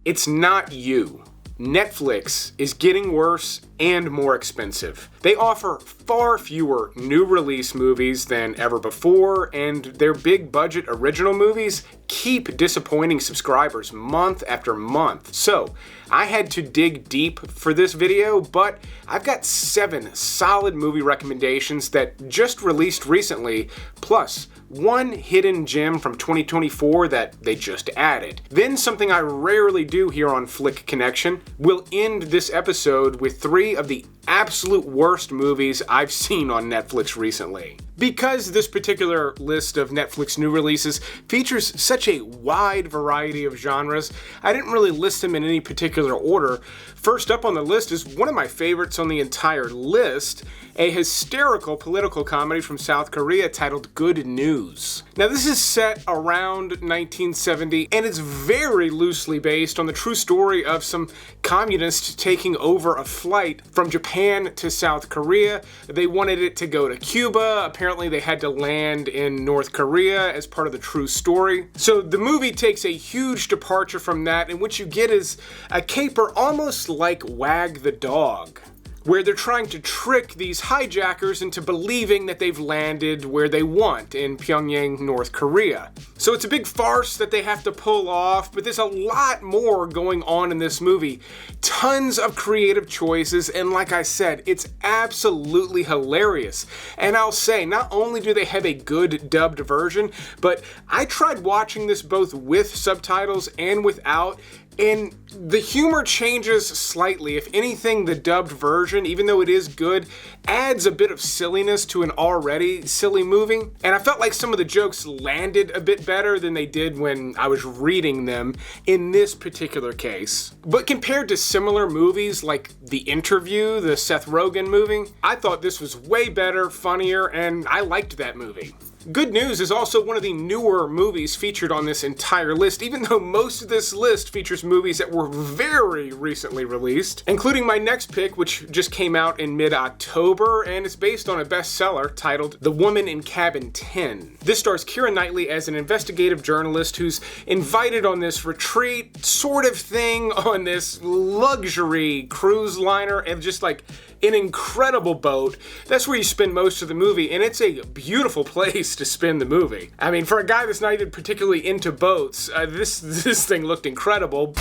It's not you. Netflix is getting worse and more expensive. They offer far fewer new release movies than ever before, and their big budget original movies keep disappointing subscribers month after month. So, I had to dig deep for this video, but I've got 7 solid movie recommendations that just released recently, plus one hidden gem from 2024 that they just added. Then something I rarely do here on Flick Connection. We'll end this episode with 3 of the absolute worst movies I've seen on Netflix recently. Because this particular list of Netflix new releases features such a wide variety of genres, I didn't really list them in any particular order. First up on the list is one of my favorites on the entire list, a hysterical political comedy from South Korea titled Good News. Now this is set around 1970 and it's very loosely based on the true story of some communists taking over a flight from Japan to South Korea. They wanted it to go to Cuba. Apparently they had to land in North Korea as part of the true story. So the movie takes a huge departure from that, and what you get is a caper almost like Wag the Dog, where they're trying to trick these hijackers into believing that they've landed where they want, in Pyongyang, North Korea. So it's a big farce that they have to pull off, but there's a lot more going on in this movie. Tons of creative choices, and like I said, it's absolutely hilarious. And I'll say, not only do they have a good dubbed version, but I tried watching this both with subtitles and without, and the humor changes slightly. If anything, the dubbed version, even though it is good, adds a bit of silliness to an already silly movie. And I felt like some of the jokes landed a bit better than they did when I was reading them in this particular case. But compared to similar movies like The Interview, the Seth Rogen movie, I thought this was way better, funnier, and I liked that movie. Good News is also one of the newer movies featured on this entire list, even though most of this list features movies that were very recently released, including my next pick, which just came out in mid-October, and it's based on a bestseller titled The Woman in Cabin 10. This stars Keira Knightley as an investigative journalist who's invited on this retreat sort of thing on this luxury cruise liner, and just like an incredible boat. That's where you spend most of the movie, and it's a beautiful place to spend the movie. I mean, for a guy that's not even particularly into boats, this thing looked incredible.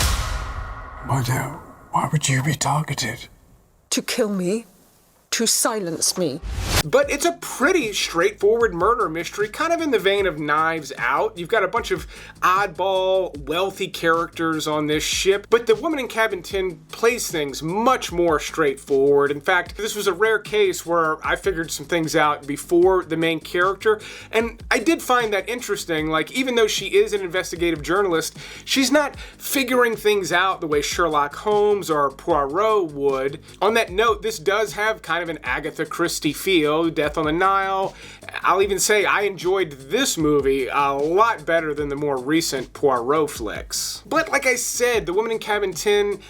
Why would you be targeted? To kill me. To silence me. But it's a pretty straightforward murder mystery, kind of in the vein of Knives Out. You've got a bunch of oddball, wealthy characters on this ship, but The Woman in Cabin 10 plays things much more straightforward. In fact, this was a rare case where I figured some things out before the main character, and I did find that interesting. Like, even though she is an investigative journalist, she's not figuring things out the way Sherlock Holmes or Poirot would. On that note, this does have kind of an Agatha Christie feel, Death on the Nile. I'll even say I enjoyed this movie a lot better than the more recent Poirot flicks. But like I said, The Woman in Cabin 10,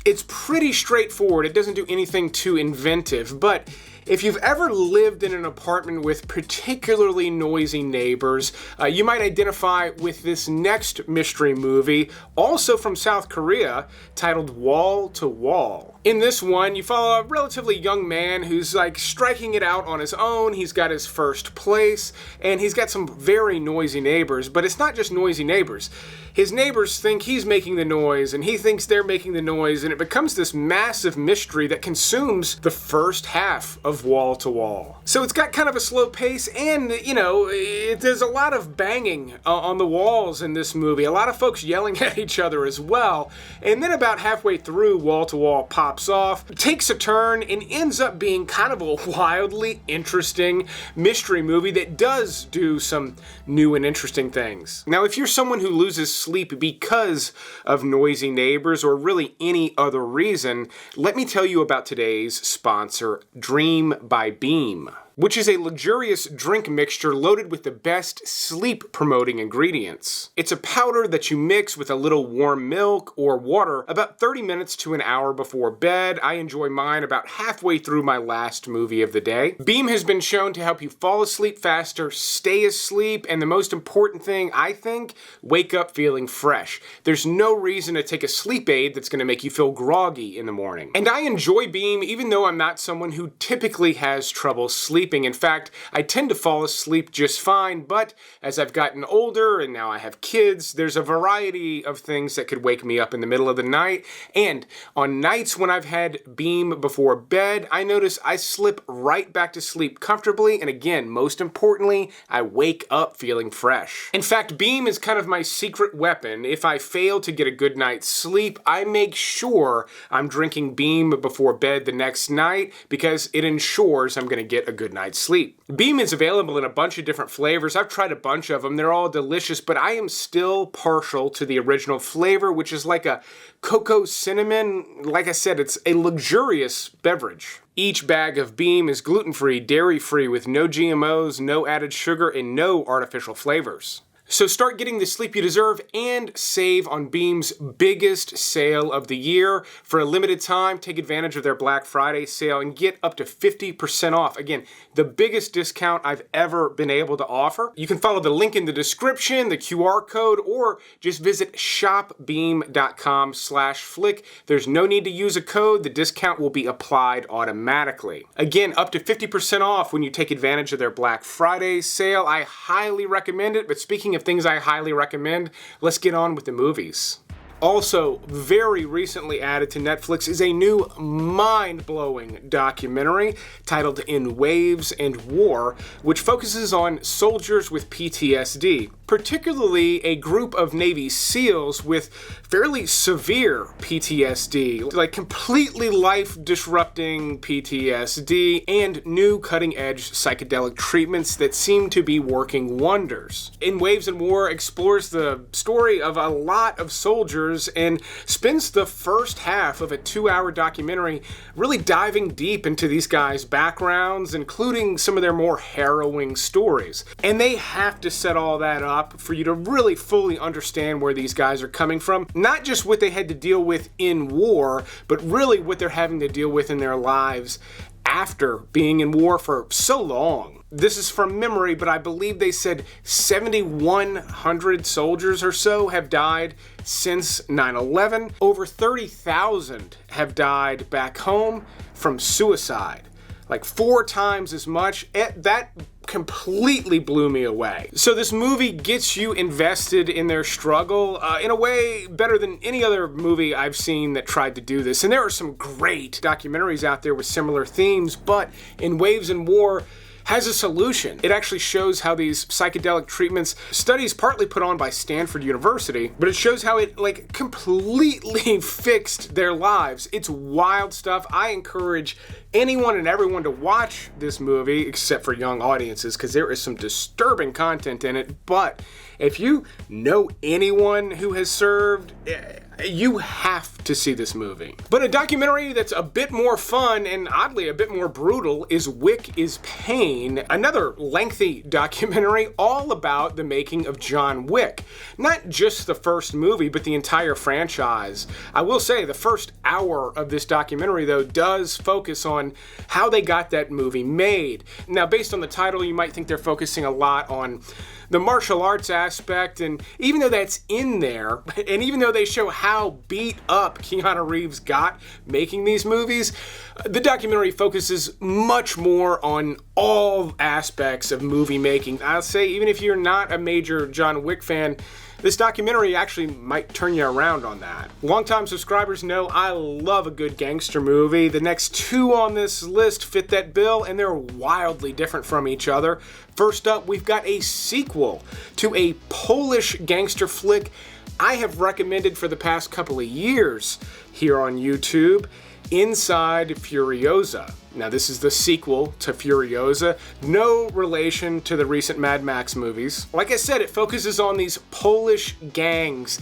it's pretty straightforward. It doesn't do anything too inventive, but if you've ever lived in an apartment with particularly noisy neighbors, you might identify with this next mystery movie, also from South Korea, titled Wall to Wall. In this one, you follow a relatively young man who's like striking it out on his own. He's got his first place, and he's got some very noisy neighbors, but it's not just noisy neighbors. His neighbors think he's making the noise, and he thinks they're making the noise, and it becomes this massive mystery that consumes the first half of Wall to Wall. So it's got kind of a slow pace, and, you know, there's a lot of banging on the walls in this movie. A lot of folks yelling at each other as well. And then about halfway through, Wall to Wall pops off, takes a turn, and ends up being kind of a wildly interesting mystery movie that does do some new and interesting things. Now, if you're someone who loses sleep because of noisy neighbors or really any other reason, let me tell you about today's sponsor, Dream by Beam. which is a luxurious drink mixture loaded with the best sleep-promoting ingredients. It's a powder that you mix with a little warm milk or water about 30 minutes to an hour before bed. I enjoy mine about halfway through my last movie of the day. Beam has been shown to help you fall asleep faster, stay asleep, and the most important thing, I think, wake up feeling fresh. There's no reason to take a sleep aid that's going to make you feel groggy in the morning. And I enjoy Beam even though I'm not someone who typically has trouble sleeping. In fact, I tend to fall asleep just fine, but as I've gotten older and now I have kids, there's a variety of things that could wake me up in the middle of the night. And on nights when I've had Beam before bed, I notice I slip right back to sleep comfortably, and again, most importantly, I wake up feeling fresh. In fact, Beam is kind of my secret weapon. If I fail to get a good night's sleep, I make sure I'm drinking Beam before bed the next night because it ensures I'm going to get a good night's sleep. Beam is available in a bunch of different flavors. I've tried a bunch of them. They're all delicious, but I am still partial to the original flavor, which is like a cocoa cinnamon. Like I said, it's a luxurious beverage. Each bag of Beam is gluten-free, dairy-free, with no GMOs, no added sugar, and no artificial flavors. So start getting the sleep you deserve and save on Beam's biggest sale of the year. For a limited time, take advantage of their Black Friday sale and get up to 50% off. Again, the biggest discount I've ever been able to offer. You can follow the link in the description, the QR code, or just visit shopbeam.com/flick. There's no need to use a code. The discount will be applied automatically. Again, up to 50% off when you take advantage of their Black Friday sale. I highly recommend it, but speaking of things I highly recommend, let's get on with the movies. Also, very recently added to Netflix is a new mind-blowing documentary titled In Waves and War, which focuses on soldiers with PTSD, particularly a group of Navy SEALs with fairly severe PTSD, like completely life-disrupting PTSD, and new cutting-edge psychedelic treatments that seem to be working wonders. In Waves and War explores the story of a lot of soldiers and spends the first half of a 2-hour documentary really diving deep into these guys' backgrounds, including some of their more harrowing stories. And they have to set all that up for you to really fully understand where these guys are coming from. Not just what they had to deal with in war, but really what they're having to deal with in their lives after being in war for so long. This is from memory, but I believe they said 7,100 soldiers or so have died since 9/11. Over 30,000 have died back home from suicide. Like 4 times as much. That completely blew me away. So this movie gets you invested in their struggle in a way better than any other movie I've seen that tried to do this. And there are some great documentaries out there with similar themes, but In Waves and War has a solution. It actually shows how these psychedelic treatments, studies partly put on by Stanford University, but it shows how it completely fixed their lives. It's wild stuff. I encourage anyone and everyone to watch this movie, except for young audiences, because there is some disturbing content in it. But if you know anyone who has served, you have to see this movie. But a documentary that's a bit more fun and oddly a bit more brutal is Wick is Pain, another lengthy documentary all about the making of John Wick. Not just the first movie, but the entire franchise. I will say the first hour of this documentary, though, does focus on how they got that movie made. Now, based on the title, you might think they're focusing a lot on the martial arts aspect, and even though that's in there, and even though they show how beat up Keanu Reeves got making these movies, the documentary focuses much more on all aspects of movie making. I'll say, even if you're not a major John Wick fan, this documentary actually might turn you around on that. Longtime subscribers know I love a good gangster movie. The next 2 on this list fit that bill, and they're wildly different from each other. First up, we've got a sequel to a Polish gangster flick I have recommended for the past couple of years here on YouTube. inside Furioza. Now, this is the sequel to Furioza, no relation to the recent Mad Max movies. Like I said, it focuses on these Polish gangs.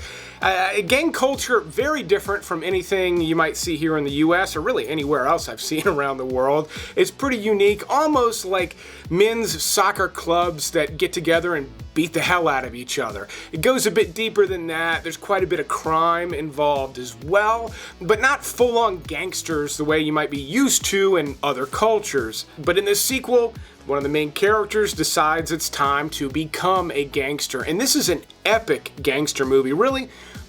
Gang culture, very different from anything you might see here in the US or really anywhere else I've seen around the world. It's pretty unique, almost like men's soccer clubs that get together and beat the hell out of each other. It goes a bit deeper than that. There's quite a bit of crime involved as well, but not full-on gangsters the way you might be used to in other cultures. But in this sequel, one of the main characters decides it's time to become a gangster, and this is an epic gangster movie. Really,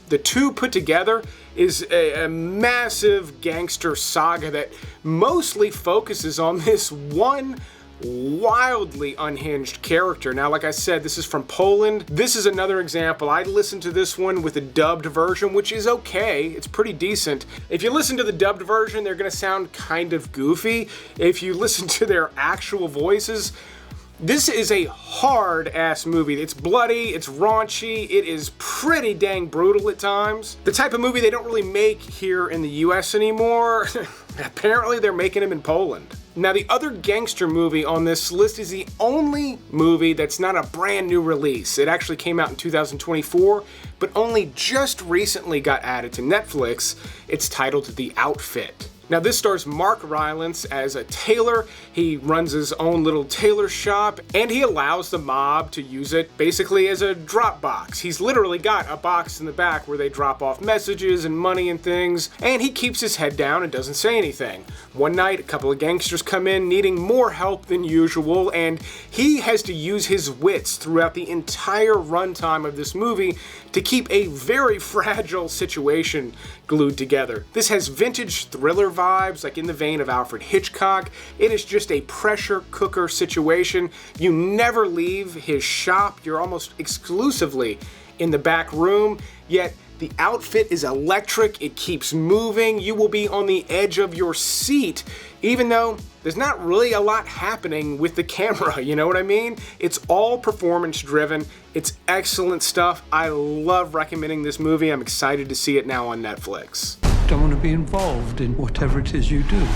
the two put together is a massive gangster saga that mostly focuses on this one wildly unhinged character. Now, like I said, this is from Poland. This is another example. I listened to this one with a dubbed version, which is okay. It's pretty decent. If you listen to the dubbed version, they're gonna sound kind of goofy. If you listen to their actual voices, this is a hard-ass movie. It's bloody, it's raunchy, it is pretty dang brutal at times. The type of movie they don't really make here in the US anymore. Apparently they're making them in Poland. Now, the other gangster movie on this list is the only movie that's not a brand new release. It actually came out in 2024, but only just recently got added to Netflix. It's titled The Outfit. Now, this stars Mark Rylance as a tailor. He runs his own little tailor shop, and he allows the mob to use it basically as a drop box. He's literally got a box in the back where they drop off messages and money and things, and he keeps his head down and doesn't say anything. One night, a couple of gangsters come in needing more help than usual, and he has to use his wits throughout the entire runtime of this movie to keep a very fragile situation glued together. This has vintage thriller vibes, like in the vein of Alfred Hitchcock. It is just a pressure cooker situation. You never leave his shop. You're almost exclusively in the back room, yet the outfit is electric. It keeps moving. You will be on the edge of your seat, even though there's not really a lot happening with the camera, you know what I mean? It's all performance driven. It's excellent stuff. I love recommending this movie. I'm excited to see it now on Netflix. Don't want to be involved in whatever it is you do.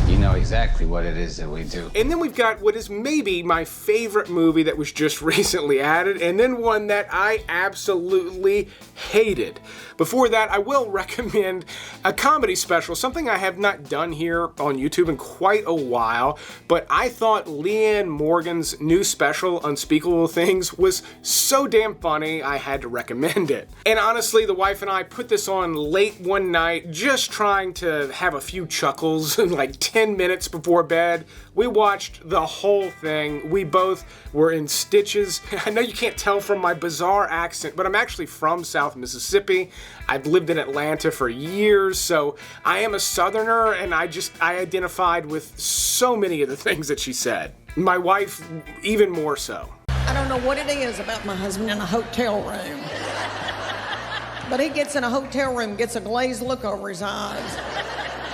You know exactly what it is that we do. And then we've got what is maybe my favorite movie that was just recently added, and then one that I absolutely hated. Before that, I will recommend a comedy special, something I have not done here on YouTube in quite a while, but I thought Leanne Morgan's new special, Unspeakable Things, was so damn funny, I had to recommend it. And honestly, the wife and I put this on late one night, just trying to have a few chuckles in like 10 minutes before bed. We watched the whole thing. We both were in stitches. I know you can't tell from my bizarre accent, but I'm actually from South Mississippi. I've lived in Atlanta for years, so I am a Southerner, and I identified with so many of the things that she said. My wife, even more so. I don't know what it is about my husband in a hotel room, but he gets in a hotel room, gets a glazed look over his eyes,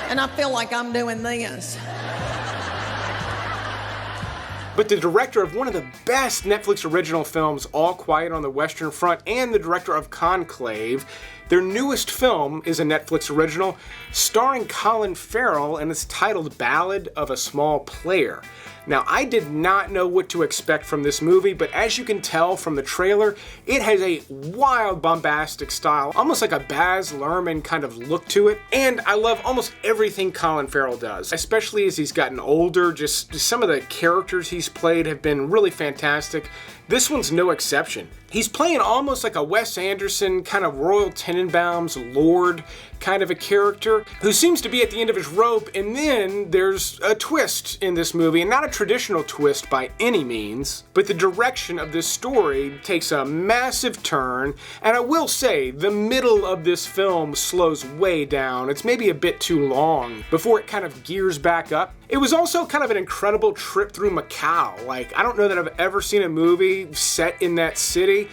and I feel like I'm doing this. But the director of one of the best Netflix original films, All Quiet on the Western Front, and the director of Conclave, their newest film is a Netflix original starring Colin Farrell, and it's titled Ballad of a Small Player. Now, I did not know what to expect from this movie, but as you can tell from the trailer, it has a wild, bombastic style, almost like a Baz Luhrmann kind of look to it. And I love almost everything Colin Farrell does, especially as he's gotten older. Just some of the characters he's played have been really fantastic. This one's no exception. He's playing almost like a Wes Anderson, kind of Royal Tenenbaum's Lord kind of a character who seems to be at the end of his rope, and then there's a twist in this movie, and not a traditional twist by any means, but the direction of this story takes a massive turn, and I will say, the middle of this film slows way down. It's maybe a bit too long before it kind of gears back up. It was also kind of an incredible trip through Macau. Like, I don't know that I've ever seen a movie set in that city.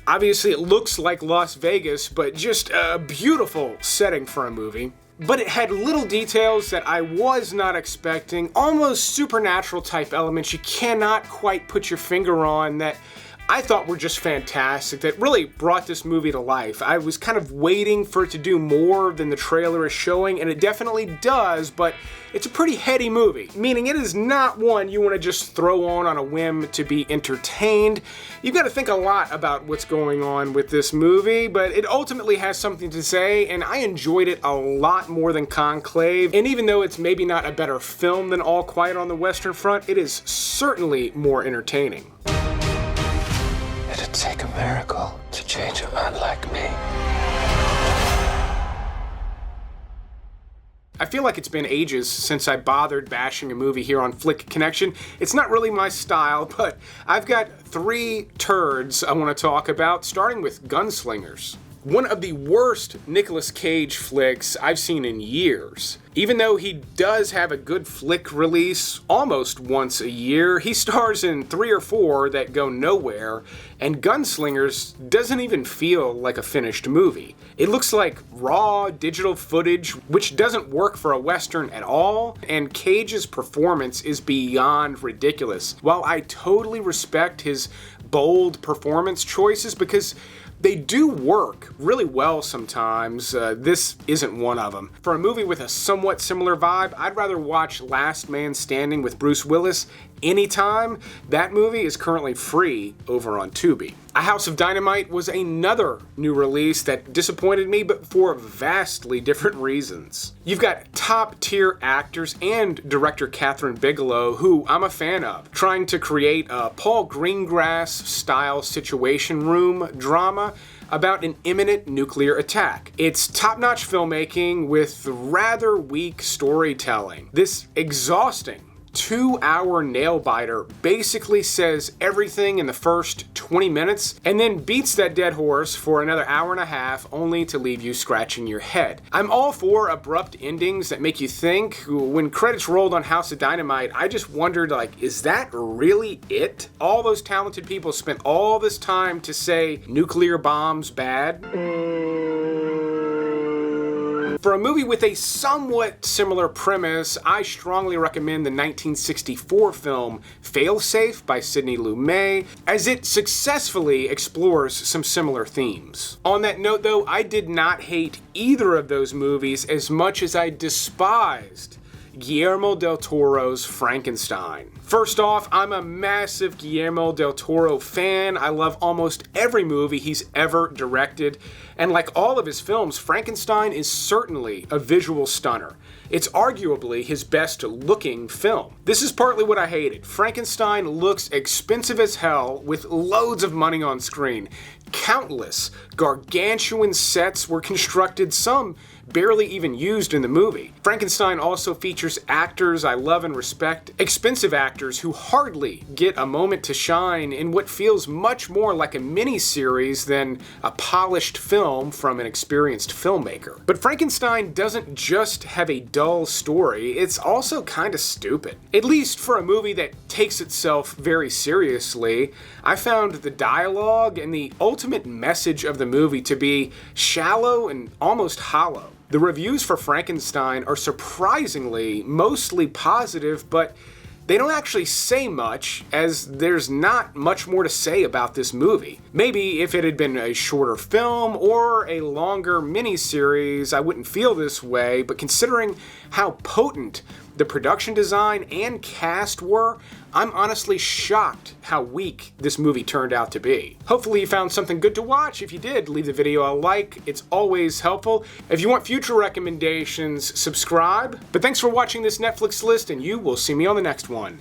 Obviously, it looks like Las Vegas, but just a beautiful setting for a movie. But it had little details that I was not expecting, almost supernatural type elements you cannot quite put your finger on that I thought were just fantastic, that really brought this movie to life. I was kind of waiting for it to do more than the trailer is showing, and it definitely does, but it's a pretty heady movie, meaning it is not one you want to just throw on a whim to be entertained. You've got to think a lot about what's going on with this movie, but it ultimately has something to say, and I enjoyed it a lot more than Conclave, and even though it's maybe not a better film than All Quiet on the Western Front, it is certainly more entertaining. It'd take a miracle to change a man like me. I feel like it's been ages since I bothered bashing a movie here on Flick Connection. It's not really my style, but I've got 3 turds I want to talk about, starting with Gunslingers. One of the worst Nicolas Cage flicks I've seen in years. Even though he does have a good flick release almost once a year, he stars in 3 or 4 that go nowhere, and Gunslingers doesn't even feel like a finished movie. It looks like raw digital footage, which doesn't work for a Western at all, and Cage's performance is beyond ridiculous. While I totally respect his bold performance choices because they do work really well sometimes, this isn't one of them. For a movie with a somewhat similar vibe, I'd rather watch Last Man Standing with Bruce Willis anytime. That movie is currently free over on Tubi. A House of Dynamite was another new release that disappointed me, but for vastly different reasons. You've got top-tier actors and director Catherine Bigelow, who I'm a fan of, trying to create a Paul Greengrass-style Situation Room drama about an imminent nuclear attack. It's top-notch filmmaking with rather weak storytelling. This exhausting 2-hour nail-biter basically says everything in the first 20 minutes and then beats that dead horse for another hour and a half only to leave you scratching your head. I'm all for abrupt endings that make you think. When credits rolled on House of Dynamite, I just wondered, like, is that really it? All those talented people spent all this time to say nuclear bombs bad? For a movie with a somewhat similar premise, I strongly recommend the 1964 film Failsafe by Sidney Lumet, as it successfully explores some similar themes. On that note though, I did not hate either of those movies as much as I despised Guillermo del Toro's Frankenstein. First off, I'm a massive Guillermo del Toro fan. I love almost every movie he's ever directed, and like all of his films, Frankenstein is certainly a visual stunner. It's arguably his best looking film. This is partly what I hated. Frankenstein looks expensive as hell with loads of money on screen. Countless gargantuan sets were constructed, some barely even used in the movie. Frankenstein also features actors I love and respect, expensive actors who hardly get a moment to shine in what feels much more like a mini-series than a polished film from an experienced filmmaker. But Frankenstein doesn't just have a dull story, it's also kinda stupid. At least for a movie that takes itself very seriously, I found the dialogue and the ultimate message of the movie to be shallow and almost hollow. The reviews for Frankenstein are surprisingly mostly positive, but they don't actually say much, as there's not much more to say about this movie. Maybe if it had been a shorter film or a longer miniseries, I wouldn't feel this way, but considering how potent the production design and cast were, I'm honestly shocked how weak this movie turned out to be. Hopefully you found something good to watch. If you did, leave the video a like. It's always helpful. If you want future recommendations, subscribe. But thanks for watching this Netflix list, and you will see me on the next one.